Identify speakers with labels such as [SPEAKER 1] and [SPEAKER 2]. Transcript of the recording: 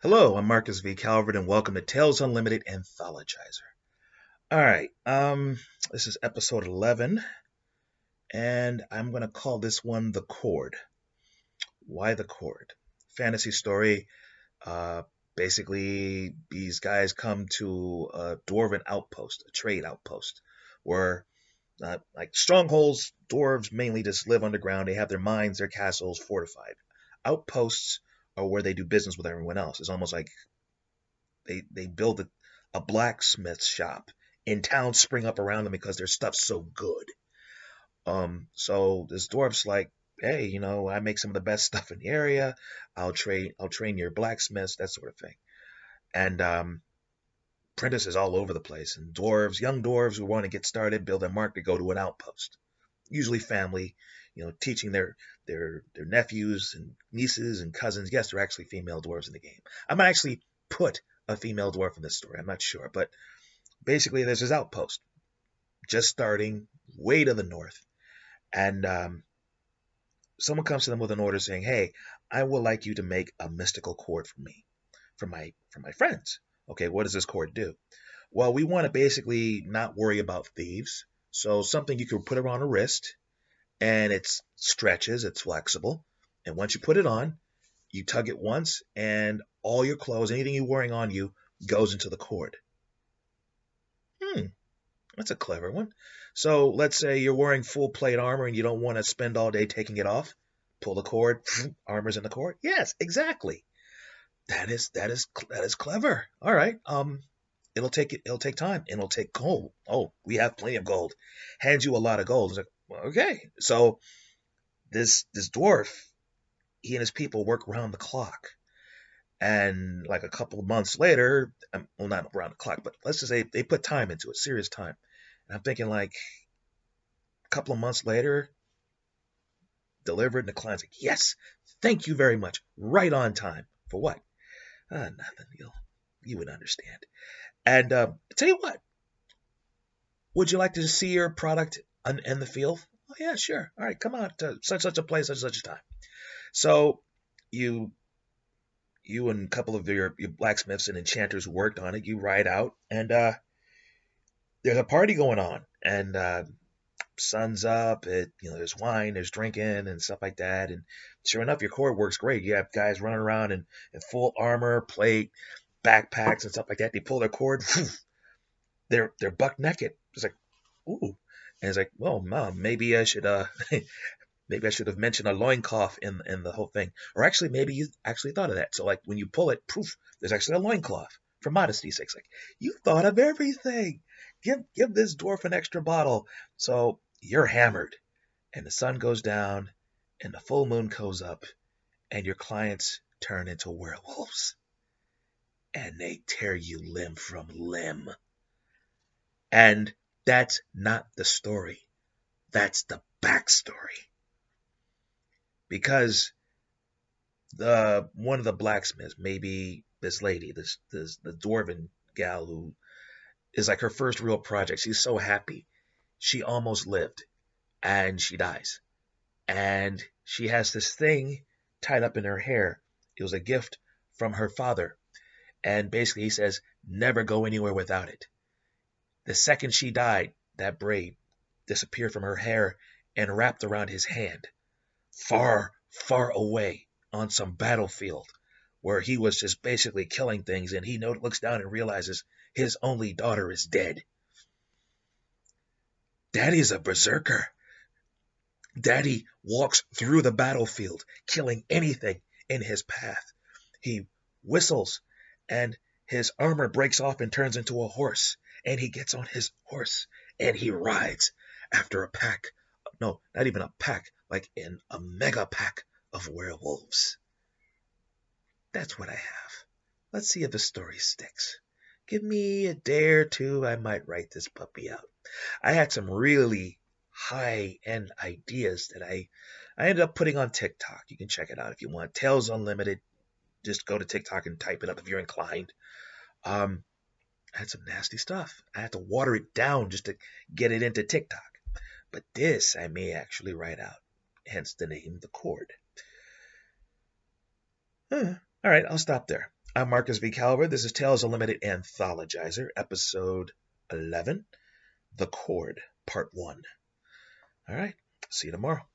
[SPEAKER 1] Hello, I'm Marcus V. Calvert, and welcome to Tales Unlimited Anthologizer. All right, this is episode 11, and I'm gonna call this one the Cord. Why the Cord? Fantasy story. Uh, Basically, these guys come to a dwarven outpost, a trade outpost, where like strongholds, dwarves mainly just live underground. They have their mines, their castles fortified. Outposts are where they do business with everyone else. It's almost like they build a blacksmith shop in towns spring up around them because their stuff's so good. So this dwarf's like, hey, I make some of the best stuff in the area. I'll train your blacksmiths, that sort of thing. And apprentices all over the place, and dwarves, young dwarves who want to get started, build their mark to go to an outpost. Usually family, teaching their nephews and nieces and cousins. Yes, they're actually female dwarves in the game. I might actually put a female dwarf in this story. I'm not sure, but basically there's this outpost just starting way to the north, and someone comes to them with an order saying, "Hey, I would like you to make a mystical cord for me, for my friends." Okay, what does this cord do? Well, we want to basically not worry about thieves, so something you can put around a wrist, and it stretches, it's flexible, and once you put it on, you tug it once, and all your clothes, anything you're wearing on you, goes into the cord. Hmm, that's a clever one. So let's say you're wearing full plate armor and you don't want to spend all day taking it off. Pull the cord, armor's in the cord. Yes, exactly. That is clever. All right. It'll take time and it'll take gold. Oh, we have plenty of gold. Hands you a lot of gold. It's like, well, okay. So this dwarf, he and his people work round the clock. And like a couple of months later, well, not around the clock, but let's just say they put time into it, serious time. And I'm thinking like a couple of months later, delivered, and the client's like, yes, thank you very much. Right on time. For what? Nothing. You would understand. And tell you what, would you like to see your product in the field? Oh, yeah, sure. All right, come out to such a place, such a time. So you you and a couple of your blacksmiths and enchanters who worked on it, you ride out, and there's a party going on, and sun's up. There's wine, there's drinking, and stuff like that. And sure enough, your cord works great. You have guys running around in full armor, plate, backpacks, and stuff like that. They pull their cord, they're buck naked. It's like, ooh, and it's like, well, mom, maybe I should maybe I should have mentioned a loincloth in the whole thing. Or actually, maybe you actually thought of that. So like when you pull it, poof, there's actually a loincloth for modesty's sake. Like, you thought of everything. Give this dwarf an extra bottle. So you're hammered, and the sun goes down, and the full moon goes up, and your clients turn into werewolves, and they tear you limb from limb. And that's not the story. That's the backstory. Because the one of the blacksmiths, maybe this lady, this the dwarven gal who is like her first real project. She's so happy. She almost lived, and she dies. And she has this thing tied up in her hair. It was a gift from her father. And basically he says, never go anywhere without it. The second she died, that braid disappeared from her hair and wrapped around his hand, far, far away on some battlefield where he was just basically killing things, and he looks down and realizes his only daughter is dead. Daddy's a berserker. Daddy walks through the battlefield, killing anything in his path. He whistles, and his armor breaks off and turns into a horse. And he gets on his horse, and he rides after a pack. No, not even a pack, like in a mega pack of werewolves. That's what I have. Let's see if the story sticks. Give me a day or two, I might write this puppy out. I had some really high-end ideas that I ended up putting on TikTok. You can check it out if you want. Tales Unlimited. Just go to TikTok and type it up if you're inclined. I had some nasty stuff. I had to water it down just to get it into TikTok. But this I may actually write out. Hence the name, The Cord. All right, I'll stop there. I'm Marcus V. Calvert. This is Tales Unlimited Anthologizer, Episode 11, The Cord, Part 1. All right, see you tomorrow.